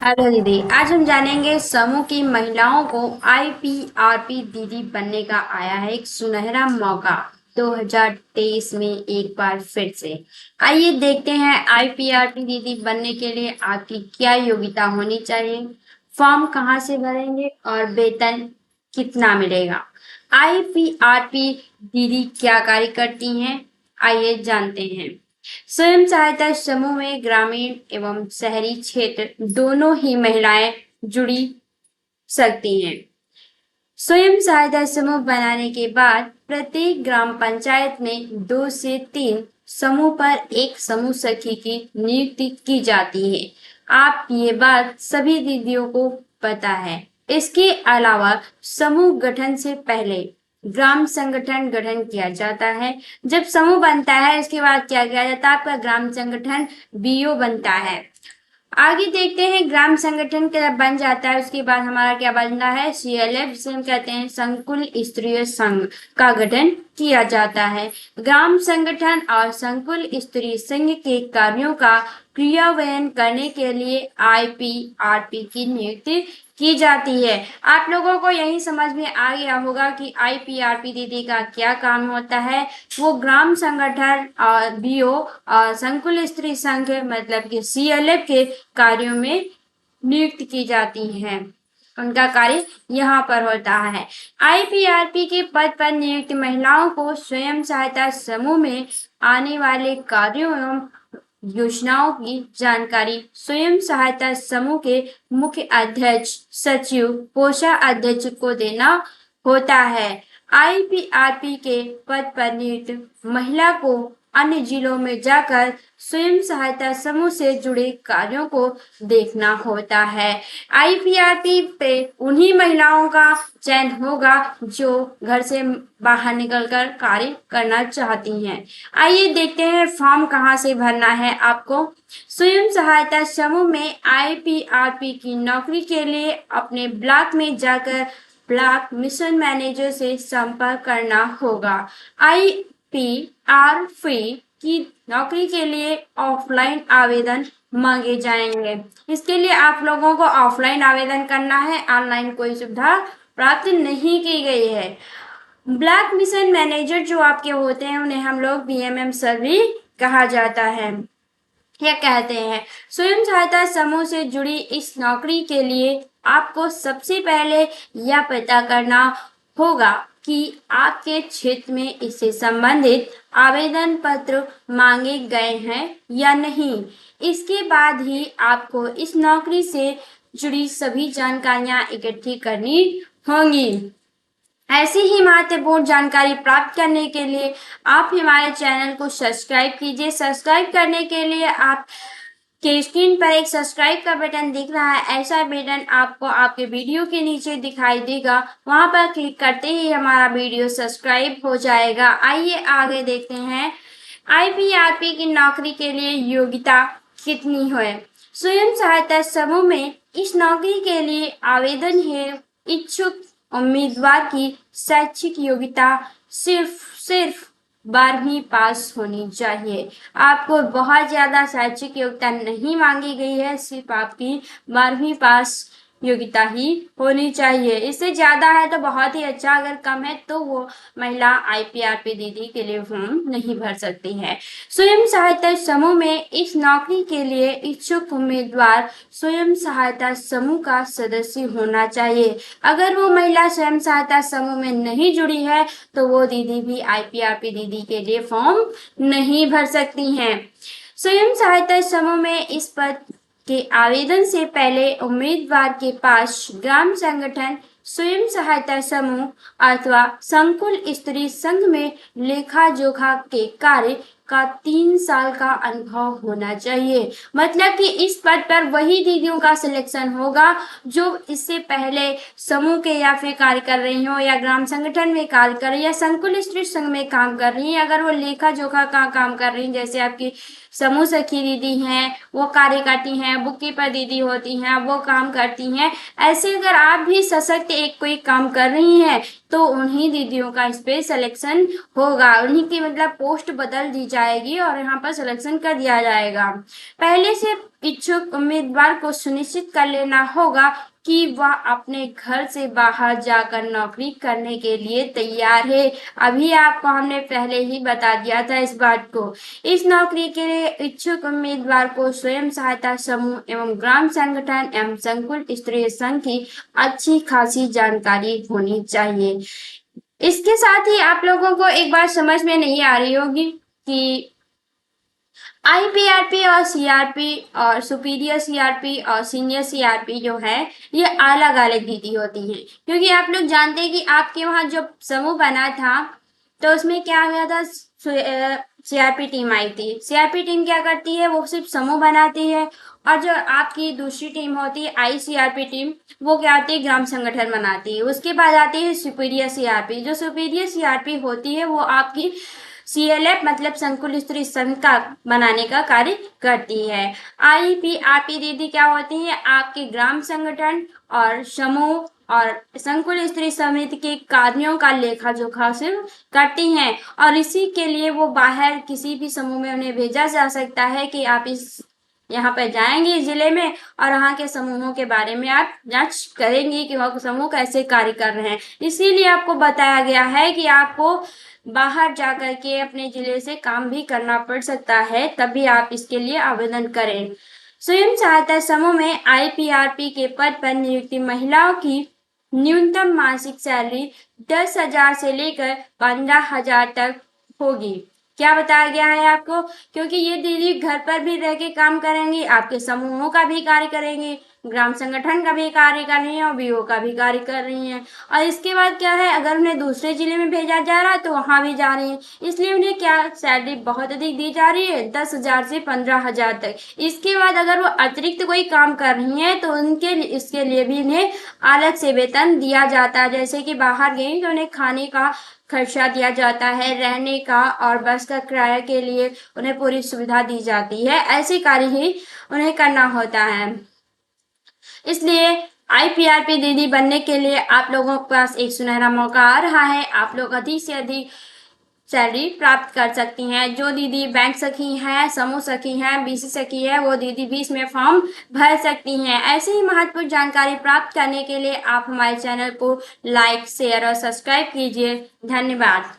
Hello दीदी, आज हम जानेंगे समूह की महिलाओं को आईपीआरपी दीदी बनने का आया है एक सुनहरा मौका 2023 में एक बार फिर से। आइए देखते हैं आईपीआरपी दीदी बनने के लिए आपकी क्या योग्यता होनी चाहिए, फॉर्म कहाँ से भरेंगे और वेतन कितना मिलेगा। आईपीआरपी दीदी क्या कार्य करती हैं, आइए जानते हैं। स्वयं सहायता समूह में ग्रामीण एवं शहरी क्षेत्र दोनों ही महिलाएं जुड़ी सकती हैं। स्वयं सहायता समूह बनाने के बाद प्रत्येक ग्राम पंचायत में 2 से 3 समूह पर एक समूह सखी की नियुक्ति की जाती है। आप ये बात सभी दीदियों को पता है। इसके अलावा समूह गठन से पहले ग्राम संगठन गठन किया जाता है। जब समूह बनता है इसके बाद क्या किया जाता है, आपका ग्राम संगठन बीओ बनता है। आगे देखते हैं, ग्राम संगठन जब बन जाता है उसके बाद हमारा क्या बनना है, सीएलएफ जिसे हम कहते हैं संकुल स्तरीय संघ का गठन किया जाता है। ग्राम संगठन और संकुल स्तरीय संघ के कार्यों का क्रियान्वयन करने के लिए आईपीआरपी की नियुक्ति की जाती है। आप लोगों को यही समझ में आ गया होगा कि आईपीआरपी दीदी का क्या काम होता है। वो ग्राम संगठन और बीओ और संकुल स्त्री संघ मतलब कि सीएलएफ के कार्यों में नियुक्त की जाती हैं। उनका कार्य यहाँ पर होता है। आईपीआरपी के पद पर नियुक्त महिलाओं को स्वयं सहायता समूह में आने वाले कार्यों एवं योजनाओं की जानकारी स्वयं सहायता समूह के मुख्य अध्यक्ष, सचिव, कोषाध्यक्ष को देना होता है। आईपीआरपी के पद पर नियुक्त महिला को अन्य जिलों में जाकर स्वयं सहायता समूह से जुड़े कार्यों को देखना होता है। आईपीआरपी पे उन्हीं महिलाओं का चयन होगा जो घर से बाहर निकलकर कार्य करना चाहती हैं। आइए देखते हैं फॉर्म कहाँ से भरना है आपको। स्वयं सहायता समूह में आईपीआरपी की नौकरी के लिए अपने ब्लॉक में जाकर ब्लॉक मिशन मैनेजर से संपर्क करना होगा। आईपीआरपी की नौकरी के लिए ऑफलाइन आवेदन मांगे जाएंगे। इसके लिए आप लोगों को ऑफलाइन आवेदन करना है, ऑनलाइन कोई सुविधा प्राप्त नहीं की गई है। ब्लॉक मिशन मैनेजर जो आपके होते हैं उन्हें हम लोग बीएमएम सर भी कहा जाता है या कहते हैं। स्वयं सहायता समूह से जुड़ी इस नौकरी के लिए आपको सबसे पहले यह पता करना होगा कि आपके क्षेत्र में इससे संबंधित आवेदन पत्र मांगे गए हैं या नहीं। इसके बाद ही आपको इस नौकरी से जुड़ी सभी जानकारियां इकट्ठी करनी होंगी। ऐसी ही महत्वपूर्ण जानकारी प्राप्त करने के लिए आप हमारे चैनल को सब्सक्राइब कीजिए। सब्सक्राइब करने के लिए आप के स्क्रीन पर एक सब्सक्राइब का बटन दिख रहा है, ऐसा बटन आपको आपके वीडियो के नीचे दिखाई देगा। वहां पर क्लिक करते ही हमारा वीडियो सब्सक्राइब हो जाएगा। आइए आगे देखते हैं आईपीआरपी की नौकरी के लिए योग्यता कितनी है। स्वयं सहायता समूह में इस नौकरी के लिए आवेदन है इच्छुक उम्मीदवार की शैक्षिक योग्यता सिर्फ 12वीं पास होनी चाहिए। आपको बहुत ज्यादा शैक्षिक योग्यता नहीं मांगी गई है, सिर्फ आपकी 12वीं पास योग्यता ही होनी चाहिए। इससे ज्यादा है तो बहुत ही अच्छा, अगर कम है तो वो महिला आईपीआरपी दीदी के लिए फॉर्म नहीं भर सकती है। स्वयं सहायता समूह में इस नौकरी के लिए इच्छुक उम्मीदवार स्वयं सहायता समूह का सदस्य होना चाहिए। अगर वो महिला स्वयं सहायता समूह में नहीं जुड़ी है तो वो दीदी भी आईपीआरपी दीदी के लिए फॉर्म नहीं भर सकती हैं। स्वयं सहायता समूह में इस पद के आवेदन से पहले उम्मीदवार के पास ग्राम संगठन, स्वयं सहायता समूह अथवा संकुल स्त्री संघ में लेखा जोखा के कार्य का 3 साल का अनुभव होना चाहिए। मतलब कि इस पद पर वही दीदियों का सिलेक्शन होगा जो इससे पहले समूह के या फिर कार्य कर रही हो, या ग्राम संगठन में कार्य कर रही है, या संकुल स्त्री संघ में काम कर रही है। अगर वो लेखा जोखा का काम कर रही है, जैसे आपकी समूह सखी दीदी हैं, वो कार्य करती हैं, बुक कीपर दीदी होती हैं, वो काम करती हैं। ऐसे अगर आप भी सशक्त एक कोई काम कर रही हैं तो उन्हीं दीदियों का इस पे सिलेक्शन होगा, उन्हीं की मतलब पोस्ट बदल दी जाएगी और यहाँ पर सिलेक्शन कर दिया जाएगा। पहले से इच्छुक उम्मीदवार को सुनिश्चित कर लेना होगा कि वह अपने घर से बाहर जाकर नौकरी करने के लिए तैयार है। अभी आपको हमने पहले ही बता दिया था इस बात को। इस नौकरी के लिए इच्छुक उम्मीदवार को स्वयं सहायता समूह एवं ग्राम संगठन एवं संकुल स्त्रीय संघ की अच्छी खासी जानकारी होनी चाहिए। इसके साथ ही आप लोगों को एक बात समझ में नहीं आ रही होगी कि आईपीआरपी और सीआरपी और सुपीरियर सीआरपी और सीनियर सीआरपी जो है ये अलग अलग नीति होती हैं, क्योंकि आप लोग जानते हैं कि आपके वहां जो समूह बना था तो उसमें क्या हुआ था, सीआरपी टीम आई थी। सीआरपी टीम क्या करती है, वो सिर्फ समूह बनाती है, और जो आपकी दूसरी टीम होती है आईसीआरपी टीम, वो क्या होती है, ग्राम संगठन बनाती है। उसके बाद आती है सुपीरियर सीआरपी। जो सुपीरियर सीआरपी होती है वो आपकी सीएलएफ मतलब संकुल स्त्री संघ का बनाने का कार्य करती है। आईपीआरपी दीदी क्या होती है, आपके ग्राम संगठन और समूह और संकुल स्त्री समिति के कार्यों का लेखा जोखा से करती हैं, और इसी के लिए वो बाहर किसी भी समूह में उन्हें भेजा जा सकता है कि आप इस यहाँ पर जाएंगे जिले में और वहाँ के समूहों के बारे में आप जांच करेंगे कि वह समूह कैसे कार्य कर रहे हैं। इसीलिए आपको बताया गया है कि आपको बाहर जाकर के अपने जिले से काम भी करना पड़ सकता है, तभी आप इसके लिए आवेदन करें। स्वयं सहायता समूह में आईपीआरपी के पद पर नियुक्ति महिलाओं की न्यूनतम मासिक सैलरी 10,000 से लेकर 15,000 तक होगी। क्या बताया गया है आपको, क्योंकि ये दीदी घर पर भी रह के काम करेंगी, आपके समूहों का भी कार्य करेंगे, ग्राम संगठन का भी कार्य कर रही है और बीओ का भी कार्य कर रही हैं। और इसके बाद क्या है, अगर उन्हें दूसरे जिले में भेजा जा रहा है तो वहां भी जा रही है, इसलिए उन्हें क्या सैलरी बहुत अधिक दी जा रही है, 10,000 से 15,000 तक। इसके बाद अगर वो अतिरिक्त कोई काम कर रही है तो उनके इसके लिए भी उन्हें अलग से वेतन दिया जाता है। जैसे कि बाहर गई तो उन्हें खाने का खर्चा दिया जाता है, रहने का और बस का किराया के लिए उन्हें पूरी सुविधा दी जाती है। ऐसे कार्य ही उन्हें करना होता है। इसलिए आईपीआरपी दीदी बनने के लिए आप लोगों के पास एक सुनहरा मौका आ रहा है। आप लोग अधिक से अधिक सैलरी प्राप्त कर सकती हैं। जो दीदी बैंक सखी हैं, समूह सखी हैं, बीसी सखी है, वो दीदी भी इसमें फॉर्म भर सकती हैं। ऐसे ही महत्वपूर्ण जानकारी प्राप्त करने के लिए आप हमारे चैनल को लाइक, शेयर और सब्सक्राइब कीजिए। धन्यवाद।